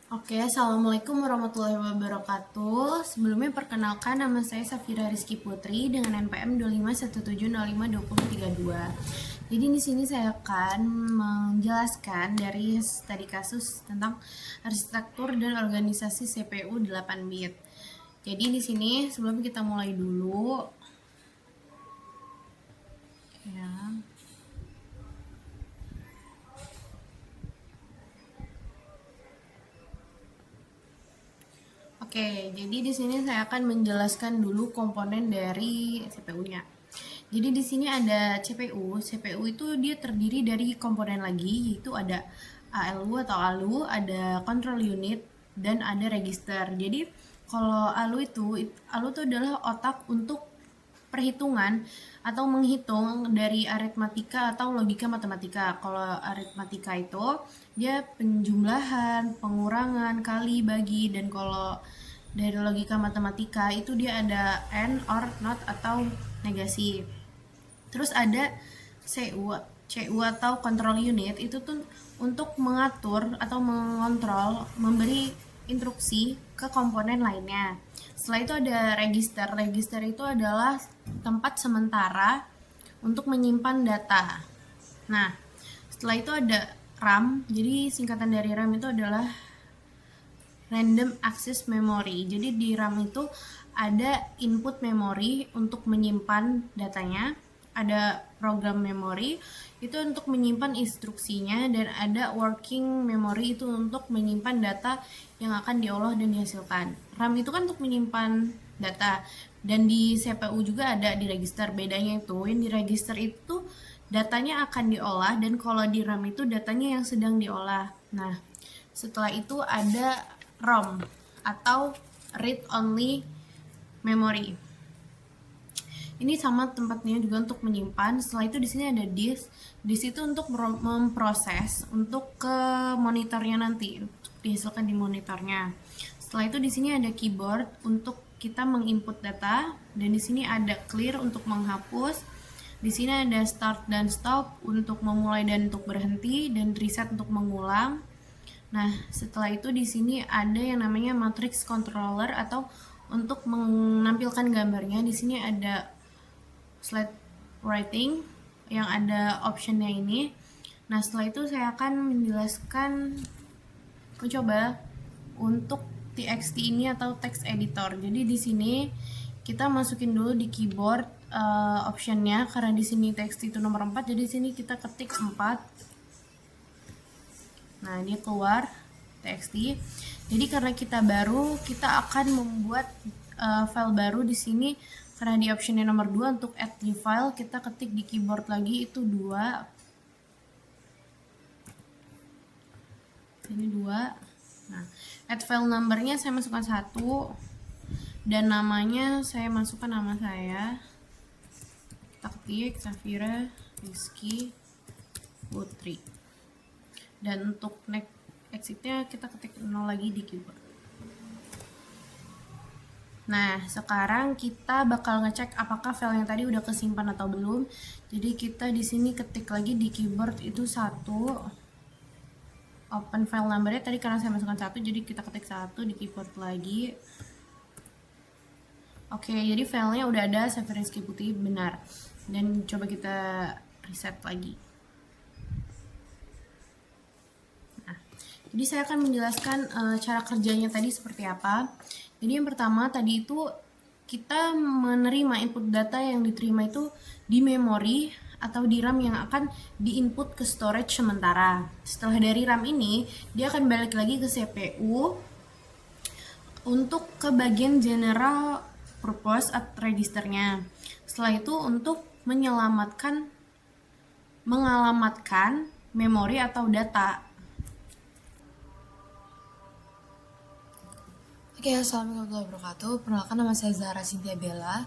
Oke, Assalamualaikum warahmatullahi wabarakatuh. Sebelumnya perkenalkan nama saya Safira Rizky Putri dengan NPM 2517052032. Jadi di sini saya akan menjelaskan dari tadi kasus tentang arsitektur dan organisasi CPU 8 bit. Jadi di sini sebelum kita mulai dulu ya. Oke, jadi di sini saya akan menjelaskan dulu komponen dari CPU-nya. Jadi di sini ada CPU. CPU itu dia terdiri dari komponen lagi, yaitu ada ALU atau ALU, ada control unit, dan ada register. Jadi kalau ALU itu adalah otak untuk perhitungan atau menghitung dari aritmatika atau logika matematika. Kalau aritmatika itu dia penjumlahan, pengurangan, kali, bagi, dan kalau dari logika matematika itu dia ada and, or, not, atau negasi. Terus ada CU atau control unit itu tuh untuk mengatur atau mengontrol, memberi instruksi ke komponen lainnya. Setelah itu ada register. Register itu adalah tempat sementara untuk menyimpan data. Nah, setelah itu ada RAM. Jadi singkatan dari RAM itu adalah Random Access Memory. Jadi di RAM itu ada input memory untuk menyimpan datanya, ada program memory itu untuk menyimpan instruksinya, dan ada working memory itu untuk menyimpan data yang akan diolah dan dihasilkan. RAM itu kan untuk menyimpan data, dan di CPU juga ada di register. Bedanya itu yang di register itu datanya akan diolah, dan kalau di RAM itu datanya yang sedang diolah. Nah, setelah itu ada ROM atau read only memory. Ini sama tempatnya juga untuk menyimpan. Setelah itu di sini ada disk. Disk itu untuk memproses untuk ke monitornya nanti, untuk dihasilkan di monitornya. Setelah itu di sini ada keyboard untuk kita menginput data, dan di sini ada clear untuk menghapus. Di sini ada start dan stop untuk memulai dan untuk berhenti, dan reset untuk mengulang. Nah, setelah itu di sini ada yang namanya matrix controller atau untuk menampilkan gambarnya. Di sini ada slide writing yang ada optionnya ini. Nah, setelah itu saya akan menjelaskan mencoba untuk txt ini atau text editor. Jadi di sini kita masukin dulu di keyboard optionnya, karena di sini txt itu nomor 4, jadi di sini kita ketik 4. Nah, dia keluar txt. Jadi karena kita baru, kita akan membuat file baru di sini. Karena di optionnya nomor 2 untuk add new file, kita ketik di keyboard lagi itu 2. Ini 2. Nah, add file numbernya saya masukkan 1, dan namanya saya masukkan nama saya. Kita ketik Safira Rizky Putri. Dan untuk next exitnya kita ketik 0 lagi di keyboard. Nah, sekarang kita bakal ngecek apakah file yang tadi udah kesimpan atau belum. Jadi kita di sini ketik lagi di keyboard itu 1. Open file numbernya tadi karena saya masukkan 1, jadi kita ketik 1 di keyboard lagi. Oke, jadi filenya udah ada, Safira Rizky Putri, benar. Dan coba kita reset lagi. Jadi saya akan menjelaskan cara kerjanya tadi seperti apa. Jadi yang pertama tadi itu kita menerima input data yang diterima itu di memori atau di RAM yang akan diinput ke storage sementara. Setelah dari RAM ini, dia akan balik lagi ke CPU untuk ke bagian general purpose at registernya. Setelah itu untuk mengalamatkan memori atau data. Oke, assalamualaikum warahmatullahi wabarakatuh. Perkenalkan, nama saya Zahra Cynthia Bella,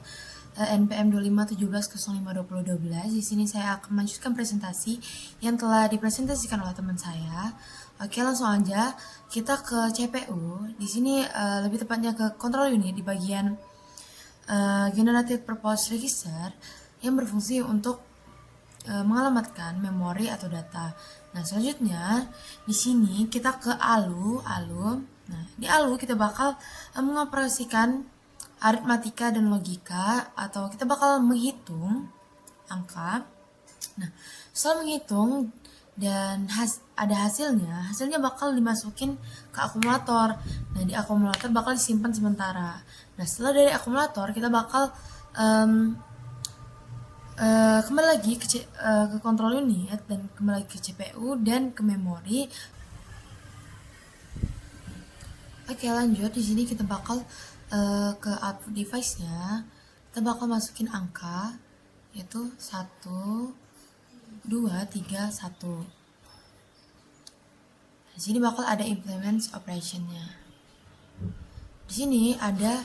NPM 2517/052012. Di sini saya akan melanjutkan presentasi yang telah dipresentasikan oleh teman saya. Oke, langsung aja kita ke CPU. Di sini lebih tepatnya ke control unit di bagian generated purpose register yang berfungsi untuk mengalamatkan memori atau data. Nah, selanjutnya di sini kita ke ALU. Nah, di ALU kita bakal mengoperasikan aritmatika dan logika, atau kita bakal menghitung angka. Nah, setelah menghitung dan ada hasilnya bakal dimasukin ke akumulator. Nah, di akumulator bakal disimpan sementara. Nah, setelah dari akumulator kita bakal kembali lagi ke kontrol unit dan kembali ke CPU dan ke memori. Oke, lanjut. Di sini kita bakal ke output device-nya. Kita bakal masukin angka yaitu 1 2 3 1. Di sini bakal ada implement operation-nya. Di sini ada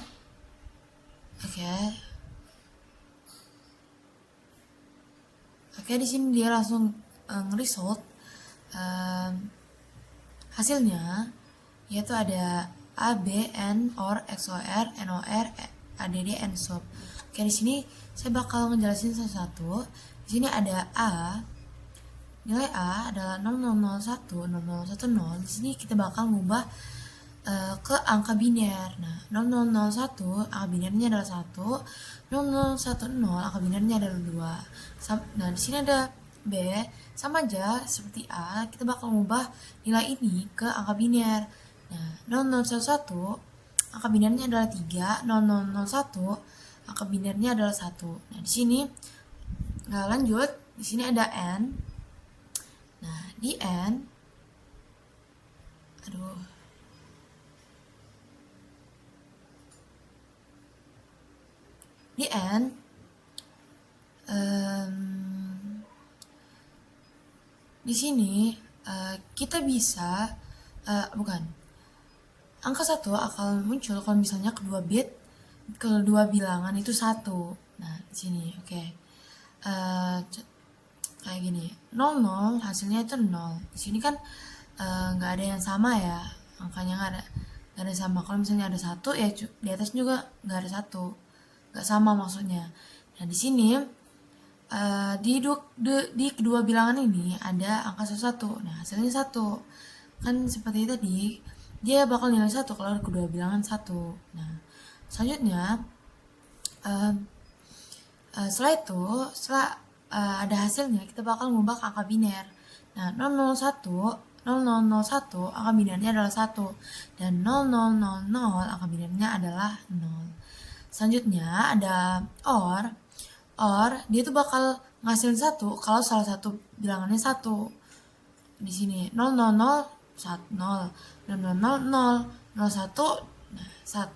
Oke, di sini dia langsung nge-result hasilnya, yaitu ada A, B, N, OR, XOR, NOR, ADD, NSOP. Oke, di sini saya bakal ngejelasin satu-satu. Di sini ada A, nilai A adalah 0001, 0010. Di sini kita bakal ngubah ke angka biner. Nah, 0001 angka binernya adalah 1, 0010 angka binernya adalah 2. Nah, di sini ada B, sama aja seperti A, kita bakal ngubah nilai ini ke angka biner. Nah, 0011 angka binernya adalah 3, 0001 angka binernya adalah 1. Nah, di sini lanjut, di sini ada N. Nah, di N di sini kita bisa angka 1 akan muncul kalau misalnya kedua bilangan itu 1. Nah, di sini kayak gini, 00 hasilnya itu 0. Di sini kan nggak ada yang sama ya, angkanya nggak ada sama. Kalau misalnya ada 1 ya di atas juga nggak ada 1, nggak sama maksudnya. Nah, di sini di kedua bilangan ini ada angka 1. Nah, hasilnya 1. Kan seperti tadi, dia bakal nilai 1 kalau kedua bilangan 1. Nah, selanjutnya setelah ada hasilnya, kita bakal ngubah ke angka biner. Nah, 001 angka binernya adalah 1 dan 0000 angka binernya adalah 0. Selanjutnya ada OR. Dia tuh bakal ngasilin 1 kalau salah satu bilangannya 1. Di sini 000 1 0 0 0 0 0 1, nah 1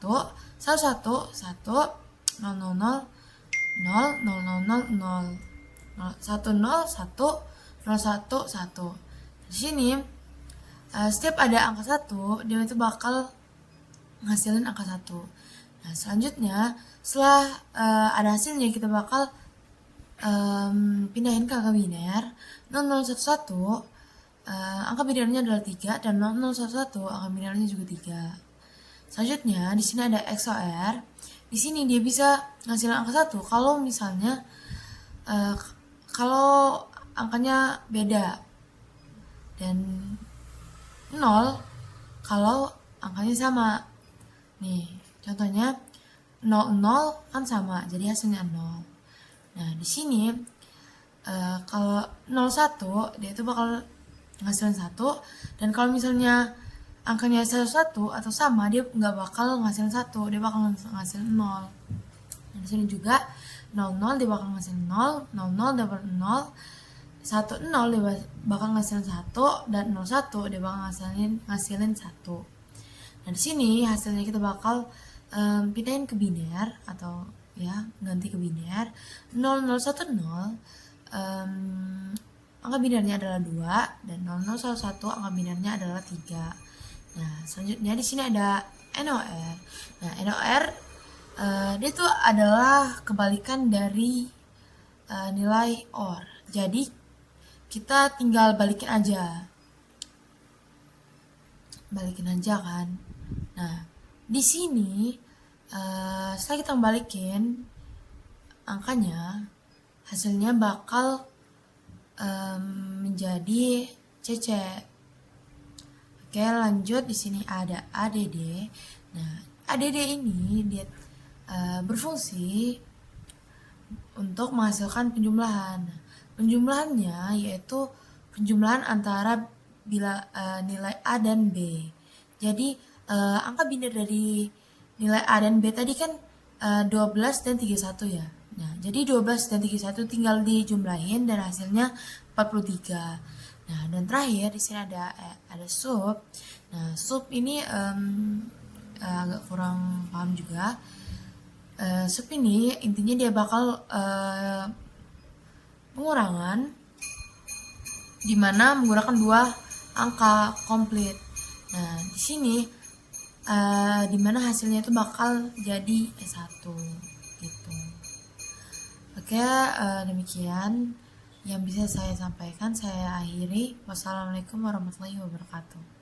1 1 0 0 0 0 0 0 0 0 1 0 1 0 1 1. Di sini setiap ada angka 1, dia itu bakal ngasilin angka 1. Nah, selanjutnya setelah ada hasilnya, kita bakal pindahin ke angka biner. 0011 angka binernya adalah 3 dan 0011 angka binernya juga 3. Selanjutnya di sini ada XOR. Di sini dia bisa ngasilin angka 1 kalau misalnya kalau angkanya beda, dan 0 kalau angkanya sama. Nih, contohnya 00 kan sama, jadi hasilnya 0. Nah, di sini kalau 01 dia itu bakal ngasilin 1, dan kalau misalnya angkanya 1 atau sama, dia nggak bakal ngasilin 1, dia bakal ngasilin 0. Nah, di sini juga 00 dia bakal ngasilin 0, 00 dapat 0, 10 dia bakal ngasilin 1, dan 01 dia bakal ngasilin 1. Nah, di sini hasilnya kita bakal pindahin ke biner, atau ya ganti ke biner. 0010 angka binernya adalah 2 dan 0011 angka binernya adalah 3. Nah, selanjutnya di sini ada NOR. Nah, NOR dia itu adalah kebalikan dari nilai OR. Jadi kita tinggal balikin aja kan. Nah, di sini setelah kita balikin angkanya, hasilnya bakal menjadi CC. Oke, lanjut di sini ada ADD. Nah, ADD ini dia berfungsi untuk menghasilkan penjumlahan. Nah, penjumlahannya yaitu penjumlahan antara nilai A dan B. Jadi angka biner dari nilai A dan B tadi kan 12 dan 31 ya. Nah, jadi 12 dan 31 tinggal dijumlahin dan hasilnya 43. Nah, dan terakhir di sini ada sub. Nah, sub ini agak kurang paham juga. Sub ini intinya dia bakal pengurangan dimana menggunakan dua angka komplit. Nah, di sini dimana hasilnya itu bakal jadi S1 gitu. Oke, demikian yang bisa saya sampaikan. Saya akhiri. Wassalamualaikum warahmatullahi wabarakatuh.